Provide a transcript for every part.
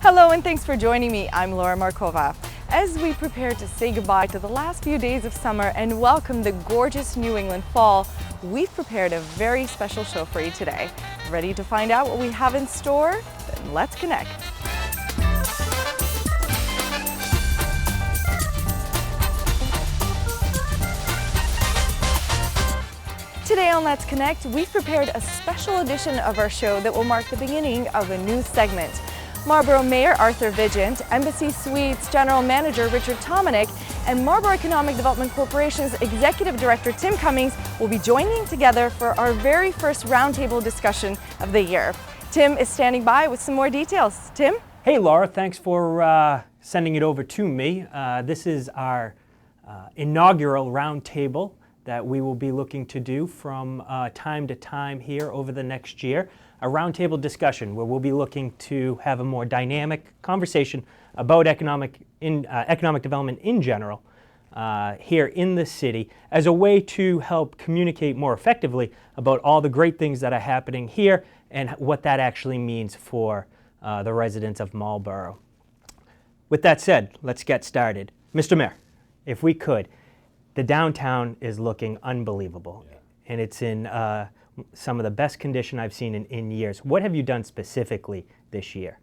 Hello and thanks for joining me. I'm Lora Markova. As we prepare to say goodbye to the last few days of summer and welcome the gorgeous New England fall, we've prepared a very special show for you today. Ready to find out what we have in store? Then let's connect. Today on Let's Connect, we've prepared a special edition of our show that will mark the beginning of a new segment. Marlborough Mayor Arthur Vigeant, Embassy Suites General Manager Richard Tomanek, and Marlborough Economic Development Corporation's Executive Director Tim Cummings will be joining together for our very first roundtable discussion of the year. Tim is standing by with some more details. Tim? Hey Laura, thanks for sending it over to me. This is our inaugural roundtable that we will be looking to do from time to time here over the next year. A roundtable discussion where we'll be looking to have a more dynamic conversation about economic development in general here in the city as a way to help communicate more effectively about all the great things that are happening here and what that actually means for the residents of Marlborough. With that said, let's get started. Mr. Mayor, if we could, the downtown is looking unbelievable, and it's in some of the best condition I've seen in years. What have you done specifically this year?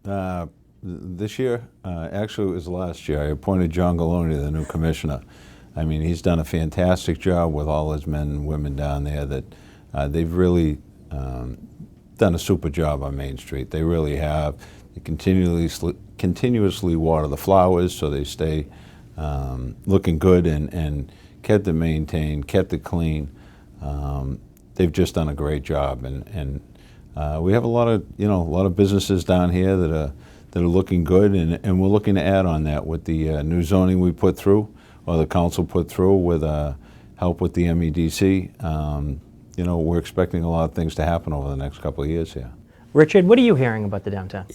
This year, actually it was last year, I appointed John Galoni, the new commissioner. I mean, he's done a fantastic job with all his men and women down there that they've really done a super job on Main Street. They really have. They continuously water the flowers so they stay looking good and kept it maintained, kept it clean. They've just done a great job, and we have a lot of businesses down here that are looking good, and we're looking to add on that with the new zoning we put through, or the council put through with help with the MEDC. We're expecting a lot of things to happen over the next couple of years here. Richard, what are you hearing about the downtown?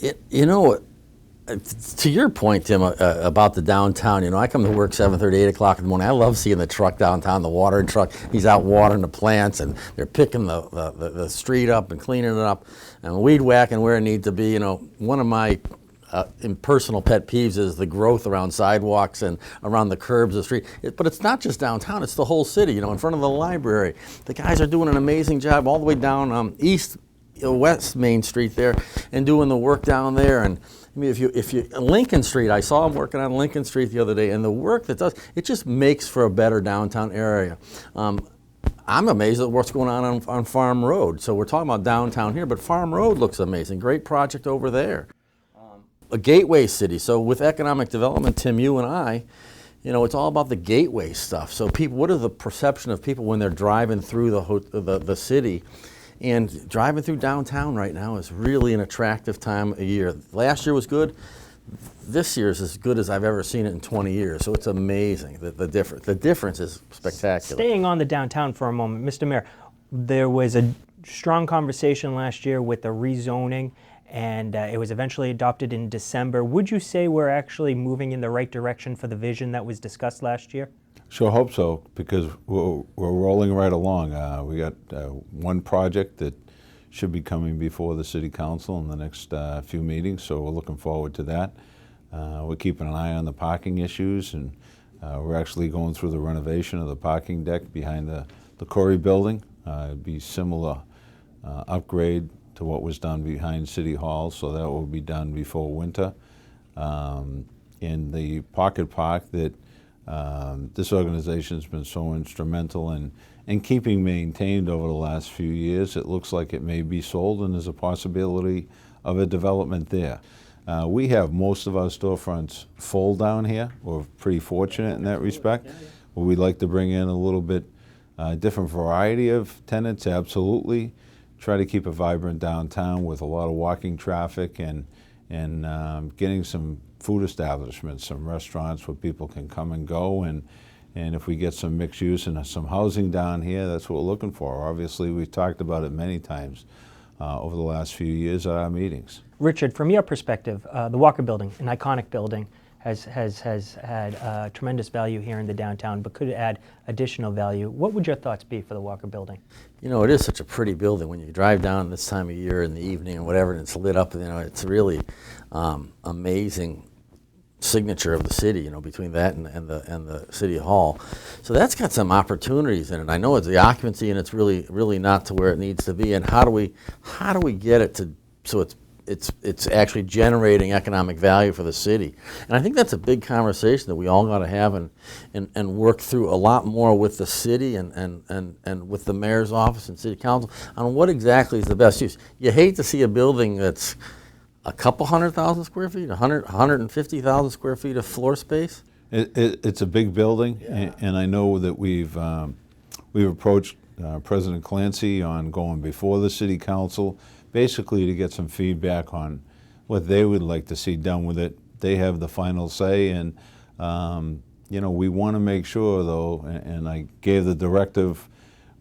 To your point, Tim, about the downtown, I come to work 7:30, 8 o'clock in the morning. I love seeing the truck downtown, the watering truck. He's out watering the plants, and they're picking the street up and cleaning it up and weed whacking where it needs to be. One of my personal pet peeves is the growth around sidewalks and around the curbs of the street. But it's not just downtown, it's the whole city, in front of the library. The guys are doing an amazing job all the way down West Main Street there and doing the work down there. And I mean, if you Lincoln Street, I saw him working on Lincoln Street the other day, and the work that does, it just makes for a better downtown area. I'm amazed at what's going on Farm Road. So we're talking about downtown here, but Farm Road looks amazing. Great project over there. A gateway city. So with economic development, Tim, you and I, it's all about the gateway stuff. So people, what are the perception of people when they're driving through the city? And driving through downtown right now is really an attractive time of year. Last year was good. This year is as good as I've ever seen it in 20 years. So it's amazing, the difference. The difference is spectacular. Staying on the downtown for a moment, Mr. Mayor, there was a strong conversation last year with the rezoning, and it was eventually adopted in December. Would you say we're actually moving in the right direction for the vision that was discussed last year? Sure hope so, because we're rolling right along. We got one project that should be coming before the City Council in the next few meetings, so we're looking forward to that. We're keeping an eye on the parking issues, and we're actually going through the renovation of the parking deck behind the Corey building. It'd be similar upgrade to what was done behind City Hall, so that will be done before winter. In the pocket park that this organization has been so instrumental in keeping maintained over the last few years. It looks like it may be sold, and there's a possibility of a development there. We have most of our storefronts full down here. We're pretty fortunate in that respect. Would we like to bring in a little bit different variety of tenants? Absolutely. Try to keep a vibrant downtown with a lot of walking traffic and getting some food establishments, some restaurants where people can come and go, and if we get some mixed use and some housing down here, that's what we're looking for. Obviously, we've talked about it many times over the last few years at our meetings. Richard, from your perspective, the Walker Building, an iconic building, has had tremendous value here in the downtown, but could add additional value. What would your thoughts be for the Walker Building? It is such a pretty building when you drive down this time of year in the evening or whatever, and it's lit up. It's really amazing signature of the city, you know, between that and the city hall. So that's got some opportunities in it. I know it's the occupancy, and it's really not to where it needs to be. And how do we get it to so it's actually generating economic value for the city? And I think that's a big conversation that we all got to have and work through a lot more with the city and with the mayor's office and city council on what exactly is the best use. You hate to see a building that's a couple 100,000 square feet, 150,000 square feet of floor space. It's a big building, and I know that we've approached President Clancy on going before the city council, basically to get some feedback on what they would like to see done with it. They have the final say, and you know, we want to make sure though, and I gave the directive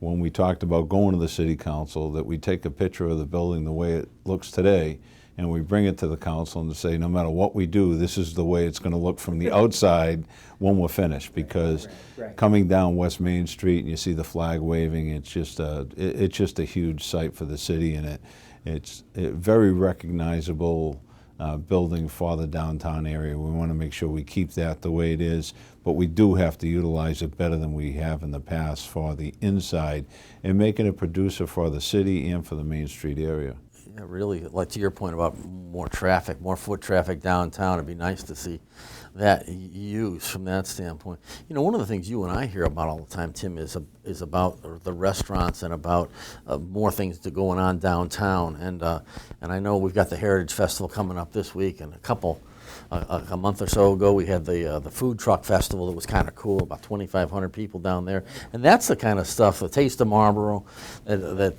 when we talked about going to the city council, that we take a picture of the building the way it looks today, and we bring it to the council and say, no matter what we do, this is the way it's going to look from the outside when we're finished. Because coming down West Main Street and you see the flag waving, it's just a huge sight for the city, and it's a very recognizable building for the downtown area. We want to make sure we keep that the way it is, but we do have to utilize it better than we have in the past for the inside and making it a producer for the city and for the Main Street area. Yeah, really, like to your point about more traffic, more foot traffic downtown, it'd be nice to see that use from that standpoint. You know, one of the things you and I hear about all the time, Tim, is about the restaurants and about more things going on downtown. And I know we've got the Heritage Festival coming up this week, and a month or so ago, we had the food truck festival that was kind of cool, about 2,500 people down there. And that's the kind of stuff, the Taste of Marlborough, that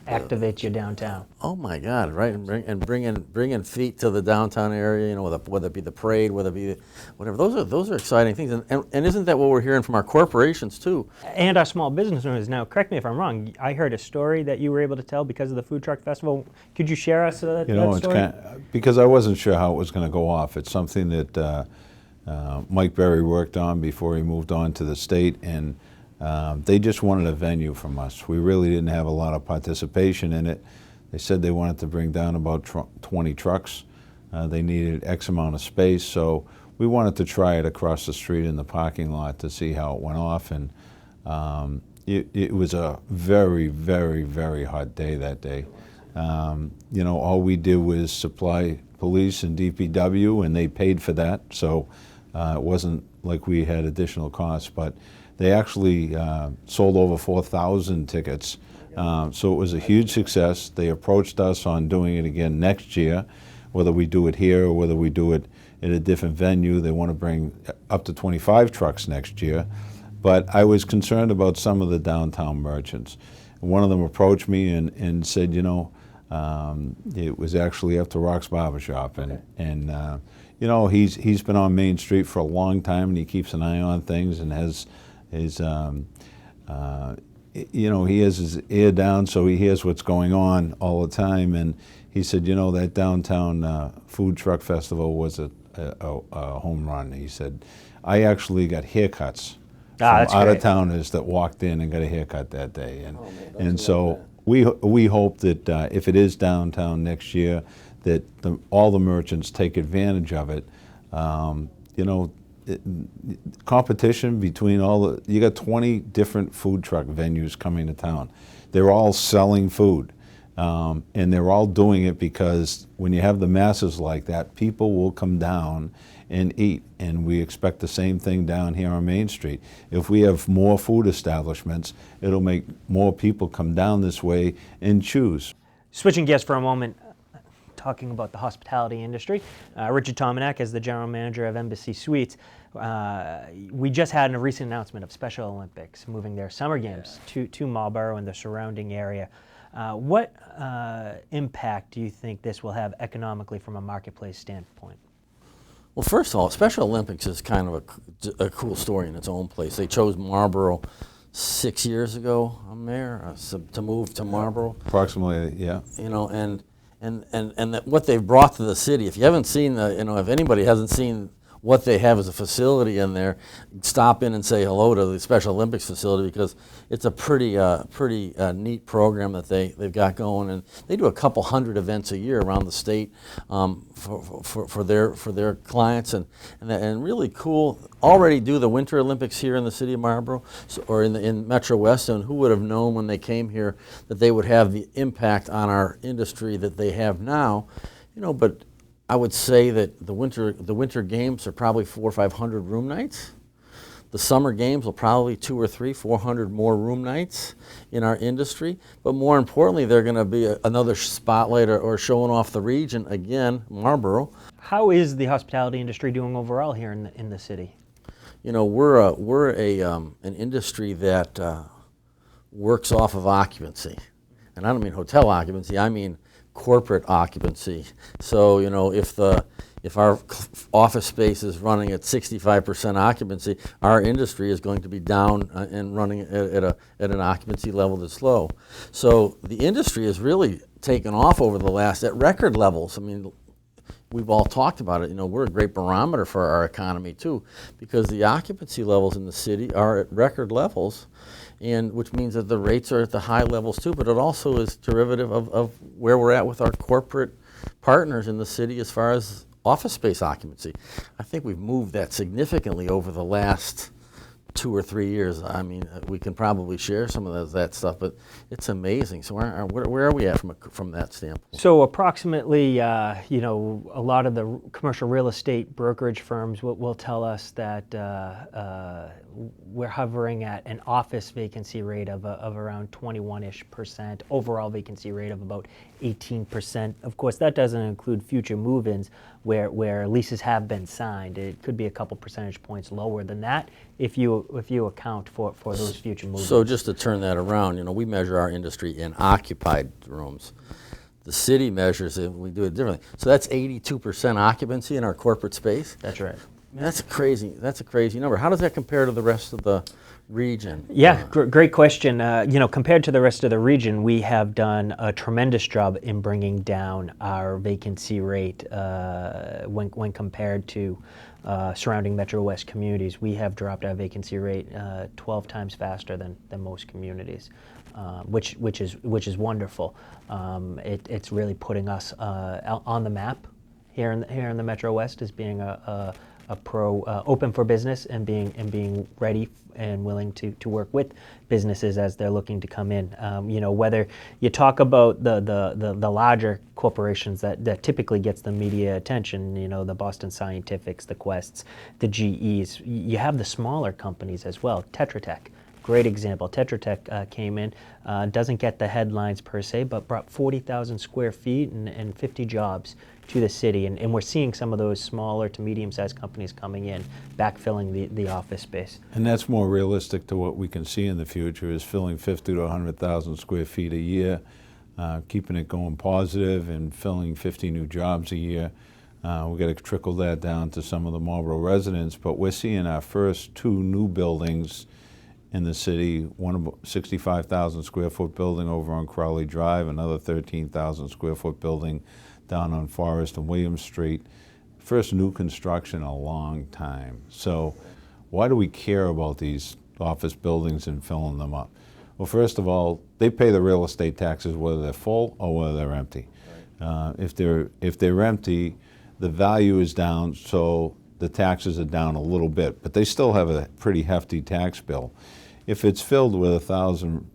Activates you downtown. oh my God, right? And bringing feet to the downtown area, you know, whether it be the parade, whether it be whatever. Those are exciting things. And isn't that what we're hearing from our corporations too? And our small business owners. Now, correct me if I'm wrong, I heard a story that you were able to tell because of the food truck festival. Could you share us that It's story? because I wasn't sure how it was going to go off. It's something that Mike Berry worked on before he moved on to the state, and they just wanted a venue from us. We really didn't have a lot of participation in it. They said they wanted to bring down about 20 trucks. They needed X amount of space, so we wanted to try it across the street in the parking lot to see how it went off. And it was a very, very, very hot day that day. You know, all we did was supply police and DPW, and they paid for that, so it wasn't like we had additional costs. But they actually sold over 4,000 tickets, so it was a huge success. They approached us on doing it again next year, whether we do it here or whether we do it at a different venue. They want to bring up to 25 trucks next year. But I was concerned about some of the downtown merchants. One of them approached me and said, you know, it was actually up to Rock's Barbershop, and you know, he's been on Main Street for a long time, and he keeps an eye on things and has his you know, he has his ear down, so he hears what's going on all the time. And he said, you know, that downtown food truck festival was a home run. He said, I actually got haircuts from out-of-towners that walked in and got a haircut that day. And so we hope that if it is downtown next year, that all the merchants take advantage of it. You know, competition between you got 20 different food truck venues coming to town. They're all selling food, and they're all doing it because when you have the masses like that, people will come down and eat, and we expect the same thing down here on Main Street. If we have more food establishments, it'll make more people come down this way and choose. Switching gears for a moment, talking about the hospitality industry. Richard Tomanek is the general manager of Embassy Suites. We just had a recent announcement of Special Olympics moving their summer games to Marlborough and the surrounding area. What impact do you think this will have economically from a marketplace standpoint? Well, first of all, Special Olympics is kind of a cool story in its own place. They chose Marlborough 6 years ago, Mayor, to move to Marlborough. Approximately, yeah. You know, and that what they've brought to the city. If you haven't seen if anybody hasn't seen what they have as a facility in there, stop in and say hello to the Special Olympics facility, because it's a pretty neat program that they've got going, and they do a couple hundred events a year around the state for their clients, and really cool. Already do the Winter Olympics here in the city of Marlborough, or in Metro West, and who would have known when they came here that they would have the impact on our industry that they have now, but I would say that the winter games are probably 400 or 500 room nights. The summer games will probably 200 or 300, 400 more room nights in our industry. But more importantly, they're going to be another spotlight or showing off the region again, Marlborough. How is the hospitality industry doing overall here in the city? We're an industry that works off of occupancy, and I don't mean hotel occupancy. I mean corporate occupancy. So if our office space is running at 65% occupancy, our industry is going to be down and running at an occupancy level that's low. So the industry has really taken off over the last at record levels. I mean, we've all talked about it. We're a great barometer for our economy too, because the occupancy levels in the city are at record levels, and which means that the rates are at the high levels too, but it also is derivative of where we're at with our corporate partners in the city as far as office space occupancy. I think we've moved that significantly over the last 2 or 3 years. I mean, we can probably share some of that stuff, but it's amazing. So where are we at from that standpoint? So approximately, a lot of the commercial real estate brokerage firms will tell us that we're hovering at an office vacancy rate of around 21-ish%, overall vacancy rate of about 18%. Of course, that doesn't include future move-ins where leases have been signed. It could be a couple percentage points lower than that if you account for those future move-ins. So just to turn that around, we measure our industry in occupied rooms. The city measures it, we do it differently. So that's 82% occupancy in our corporate space. That's right. That's a crazy number. How does that compare to the rest of the region? Yeah, great question. Compared to the rest of the region, we have done a tremendous job in bringing down our vacancy rate when compared to surrounding Metro West communities. We have dropped our vacancy rate 12 times faster than most communities, which is wonderful. It's really putting us on the map here in the Metro West as being a open for business and being ready and willing to work with businesses as they're looking to come in. Whether you talk about the larger corporations that typically gets the media attention, the Boston Scientifics, the Quests, the GEs, you have the smaller companies as well. Tetra Tech, great example. Tetra Tech came in, doesn't get the headlines per se, but brought 40,000 square feet and 50 jobs to the city, and we're seeing some of those smaller to medium-sized companies coming in, backfilling the office space. And that's more realistic to what we can see in the future, is filling 50 to 100,000 square feet a year, keeping it going positive and filling 50 new jobs a year. We've got to trickle that down to some of the Marlborough residents, but we're seeing our first 2 new buildings in the city, one 65,000 square foot building over on Crowley Drive, another 13,000 square foot building down on Forest and Williams Street. First new construction in a long time. So why do we care about these office buildings and filling them up? Well, first of all, they pay the real estate taxes whether they're full or whether they're empty. If they're empty, the value is down, so the taxes are down a little bit, but they still have a pretty hefty tax bill. If it's filled with 1,000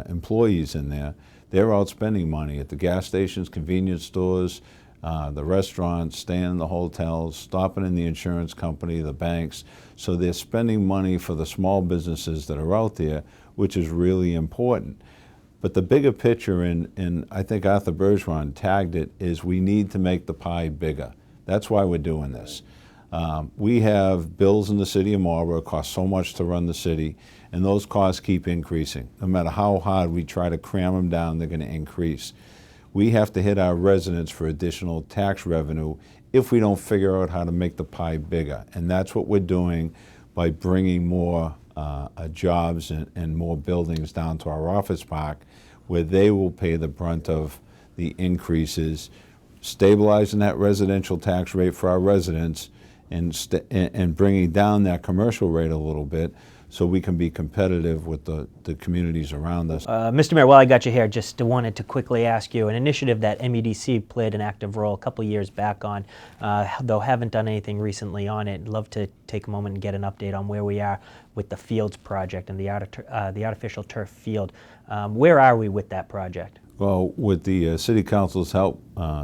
employees in there, they're out spending money at the gas stations, convenience stores, the restaurants, staying in the hotels, stopping in the insurance company, the banks. So they're spending money for the small businesses that are out there, which is really important. But the bigger picture, and I think Arthur Bergeron tagged it, is we need to make the pie bigger. That's why we're doing this. We have bills in the city of Marlborough. It costs so much to run the city, and those costs keep increasing. No matter how hard we try to cram them down, they're going to increase. We have to hit our residents for additional tax revenue if we don't figure out how to make the pie bigger. And that's what we're doing by bringing more jobs and more buildings down to our office park, where they will pay the brunt of the increases, stabilizing that residential tax rate for our residents, and bringing down that commercial rate a little bit so we can be competitive with the communities around us. Mr. Mayor, while I got you here, just wanted to quickly ask you, an initiative that MEDC played an active role a couple years back on, though haven't done anything recently on it. I'd love to take a moment and get an update on where we are with the Fields project and the artificial turf field. Where are we with that project? Well, with the City Council's help,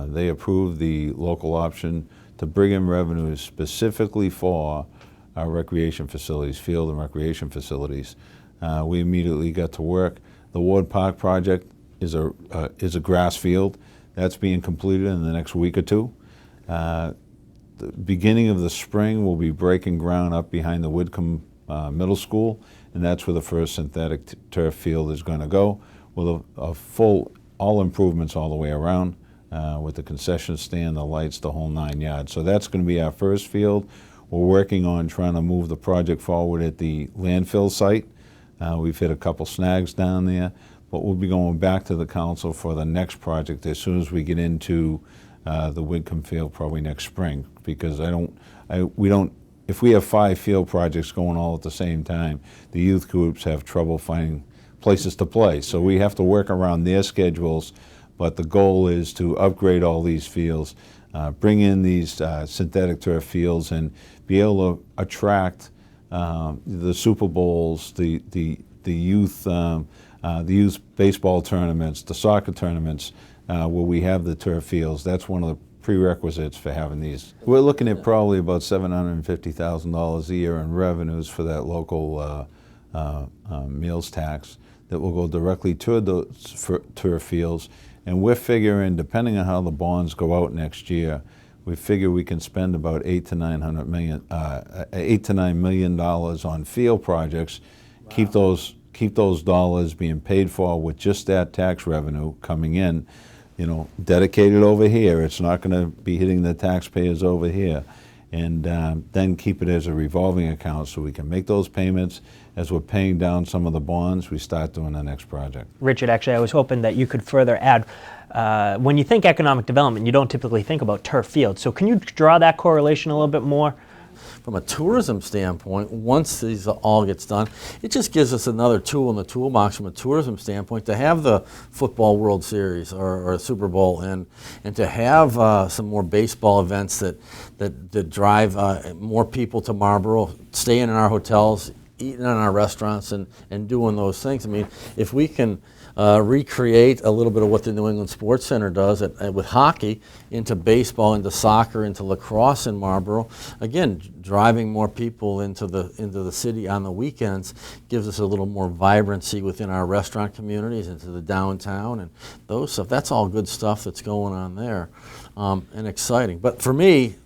they approved the local option to bring in revenues specifically for our recreation facilities, field and recreation facilities. We immediately got to work. The Ward Park project is a grass field. That's being completed in the next week or two. The beginning of the spring, we'll be breaking ground up behind the Whitcomb Middle School, and that's where the first synthetic turf field is going to go, with a full, all improvements all the way around, with the concession stand, the lights, the whole 9 yards. So that's going to be our first field. We're working on trying to move the project forward at the landfill site. We've hit a couple snags down there, but we'll be going back to the council for the next project as soon as we get into the Whitcomb field, probably next spring, because if we have 5 field projects going all at the same time, the youth groups have trouble finding places to play. So we have to work around their schedules, but the goal is to upgrade all these fields, bring in these synthetic turf fields, and be able to attract the Super Bowls, the youth baseball tournaments, the soccer tournaments, where we have the turf fields. That's one of the prerequisites for having these. We're looking at probably about $750,000 a year in revenues for that local meals tax that will go directly to those turf fields. And we're figuring, depending on how the bonds go out next year, we figure we can spend about $8 to $9 million on field projects. Wow. Keep those dollars being paid for with just that tax revenue coming in, dedicated over here. It's not going to be hitting the taxpayers over here. And then keep it as a revolving account so we can make those payments. As we're paying down some of the bonds, we start doing the next project. Richard, actually, I was hoping that you could further add, when you think economic development, you don't typically think about turf fields. So can you draw that correlation a little bit more? From a tourism standpoint, once these all gets done, it just gives us another tool in the toolbox from a tourism standpoint to have the Football World Series or a Super Bowl, and to have some more baseball events that drive more people to Marlborough, staying in our hotels, eating in our restaurants, and doing those things. I mean, if we can recreate a little bit of what the New England Sports Center does with hockey into baseball, into soccer, into lacrosse in Marlborough, again, driving more people into the city on the weekends gives us a little more vibrancy within our restaurant communities, into the downtown and those stuff. That's all good stuff that's going on there, and exciting. But for me,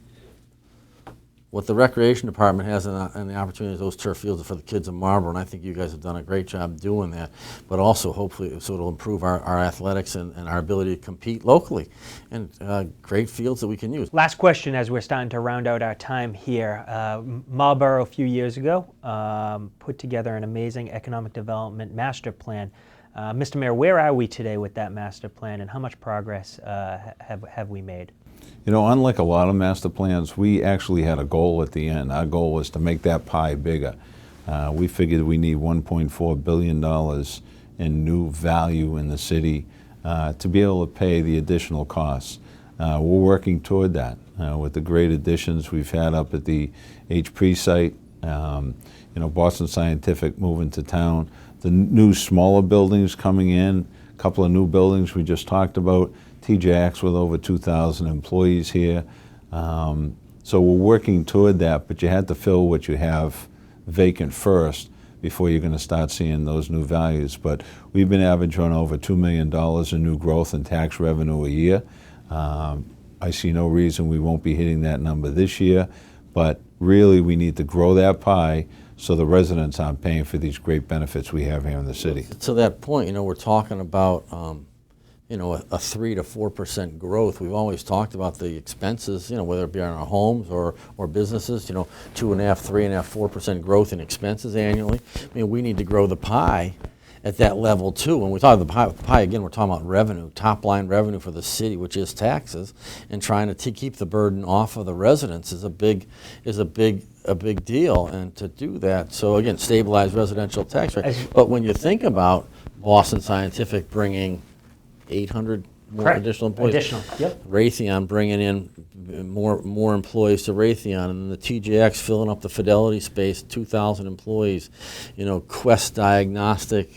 what the Recreation Department has and the opportunities, those turf fields are for the kids of Marlborough, and I think you guys have done a great job doing that, but also hopefully so it'll improve our athletics and our ability to compete locally, and great fields that we can use. Last question as we're starting to round out our time here. Marlborough a few years ago put together an amazing economic development master plan. Mr. Mayor, where are we today with that master plan, and how much progress have we made? Unlike a lot of master plans, we actually had a goal at the end. Our goal was to make that pie bigger. We figured we need $1.4 billion in new value in the city to be able to pay the additional costs. We're working toward that with the great additions we've had up at the HP site, Boston Scientific moving to town, the new smaller buildings coming in, a couple of new buildings we just talked about, TJX with over 2,000 employees here. So we're working toward that, but you had to fill what you have vacant first before you're going to start seeing those new values. But we've been averaging over $2 million in new growth in tax revenue a year. I see no reason we won't be hitting that number this year, but really we need to grow that pie so the residents aren't paying for these great benefits we have here in the city. To that point, we're talking about a 3 to 4% growth. We've always talked about the expenses, whether it be on our homes or businesses, 2.5%, 3.5%, 4% growth in expenses annually. We need to grow the pie at that level too. When we talk about the pie again, we're talking about revenue, top line revenue for the city, which is taxes, and trying to keep the burden off of the residents is a big deal. And to do that, so again, stabilize residential tax rate. But when you think about Boston Scientific bringing 800 more additional employees, Raytheon bringing in more employees to Raytheon, and the TJX filling up the Fidelity space, 2,000 employees, Quest Diagnostic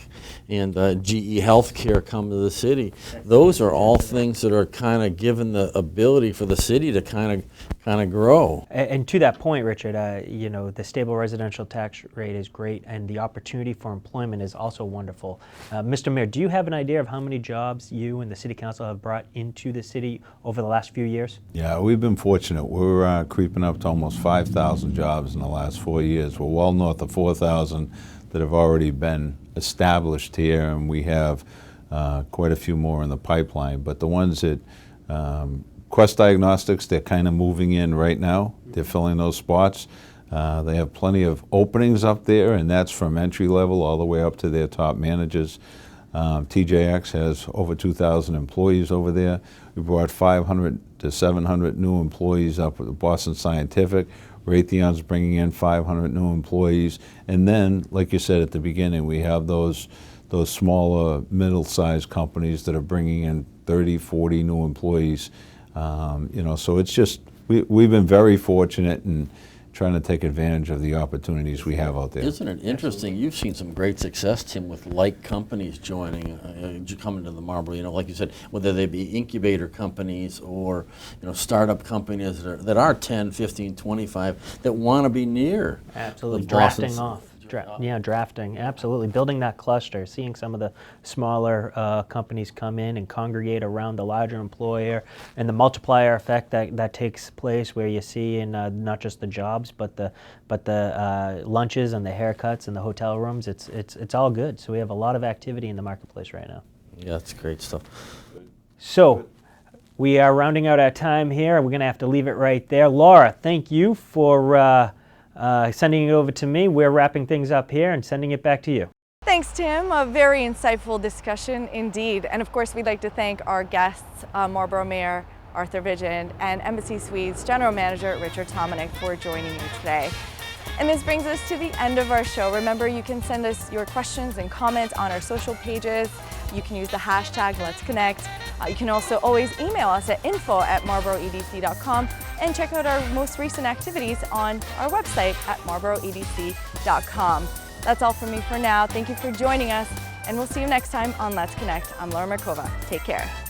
and GE Healthcare come to the city. Those are all things that are kind of given the ability for the city to kind of grow. And to that point, Richard, the stable residential tax rate is great, and the opportunity for employment is also wonderful. Mr. Mayor, do you have an idea of how many jobs you and the City Council have brought into the city over the last few years? Yeah, we've been fortunate. We're creeping up to almost 5,000 jobs in the last 4 years. We're well north of 4,000 that have already been established here, and we have quite a few more in the pipeline. But the ones that Quest Diagnostics, they're kind of moving in right now. They're filling those spots. They have plenty of openings up there, and that's from entry level all the way up to their top managers. TJX has over 2,000 employees over there. We brought 500 to 700 new employees up with Boston Scientific. Raytheon's bringing in 500 new employees. And then, like you said at the beginning, we have those smaller, middle-sized companies that are bringing in 30, 40 new employees. So it's just, we've been very fortunate in trying to take advantage of the opportunities we have out there. Isn't it interesting? You've seen some great success, Tim, with like companies joining, coming to the Marlborough. Like you said, whether they be incubator companies or startup companies that are 10, 15, 25 that want to be near. Absolutely, drafting off. Drafting, absolutely. Building that cluster, seeing some of the smaller companies come in and congregate around the larger employer, and the multiplier effect that takes place where you see in not just the jobs, but the lunches and the haircuts and the hotel rooms. It's all good. So we have a lot of activity in the marketplace right now. Yeah, that's great stuff. So we are rounding out our time here. We're going to have to leave it right there. Laura, thank you for sending it over to me. We're wrapping things up here and sending it back to you. Thanks, Tim. A very insightful discussion indeed. And of course, we'd like to thank our guests, Marlborough Mayor Arthur Vigeant and Embassy Suites General Manager Richard Tomanek for joining me today. And this brings us to the end of our show. Remember, you can send us your questions and comments on our social pages. You can use the hashtag Let's Connect. You can also always email us at info@marlboroughedc.com and check out our most recent activities on our website at marlboroughedc.com. That's all from me for now. Thank you for joining us, and we'll see you next time on Let's Connect. I'm Lora Markova. Take care.